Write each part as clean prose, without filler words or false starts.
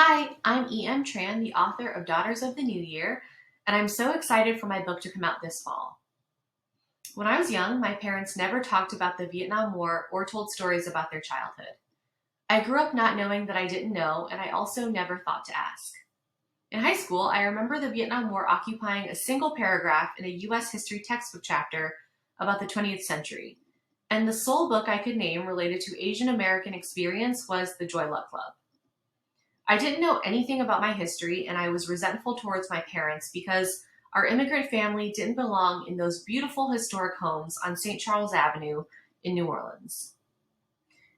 Hi, I'm Tran, the author of Daughters of the New Year, and I'm so excited for my book to come out this fall. When I was young, my parents never talked about the Vietnam War or told stories about their childhood. I grew up not knowing that I didn't know, and I also never thought to ask. In high school, I remember the Vietnam War occupying a single paragraph in a US history textbook chapter about the 20th century, and the sole book I could name related to Asian American experience was The Joy Luck Club. I didn't know anything about my history, and I was resentful towards my parents because our immigrant family didn't belong in those beautiful historic homes on St. Charles Avenue in New Orleans.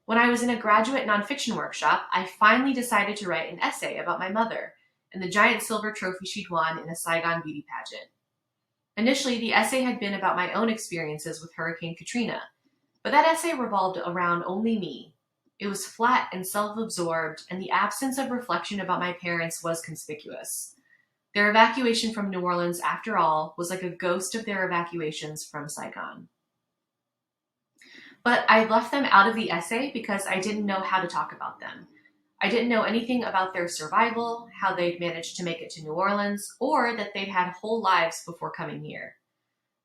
When I was in a graduate nonfiction workshop, I finally decided to write an essay about my mother and the giant silver trophy she'd won in a Saigon beauty pageant. Initially, the essay had been about my own experiences with Hurricane Katrina, but that essay revolved around only me. It was flat and self-absorbed, and the absence of reflection about my parents was conspicuous. Their evacuation from New Orleans, after all, was like a ghost of their evacuations from Saigon. But I left them out of the essay because I didn't know how to talk about them. I didn't know anything about their survival, how they'd managed to make it to New Orleans, or that they'd had whole lives before coming here.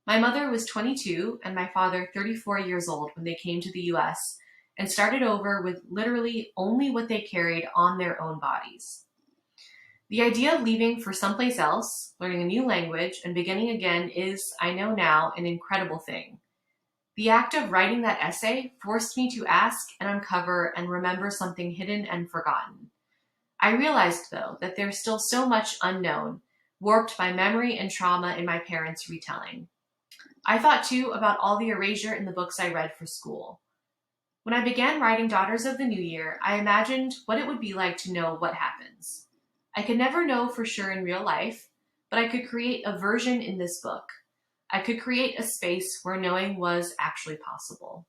My mother was 22 and my father 34 years old when they came to the US and started over with literally only what they carried on their own bodies. The idea of leaving for someplace else, learning a new language, and beginning again is, I know now, an incredible thing. The act of writing that essay forced me to ask and uncover and remember something hidden and forgotten. I realized, though, that there's still so much unknown, warped by memory and trauma in my parents' retelling. I thought, too, about all the erasure in the books I read for school. When I began writing Daughters of the New Year, I imagined what it would be like to know what happens. I could never know for sure in real life, but I could create a version in this book. I could create a space where knowing was actually possible.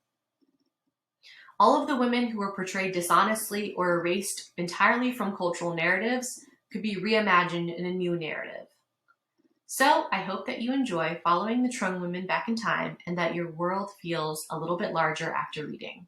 All of the women who were portrayed dishonestly or erased entirely from cultural narratives could be reimagined in a new narrative. So I hope that you enjoy following the Trung women back in time and that your world feels a little bit larger after reading.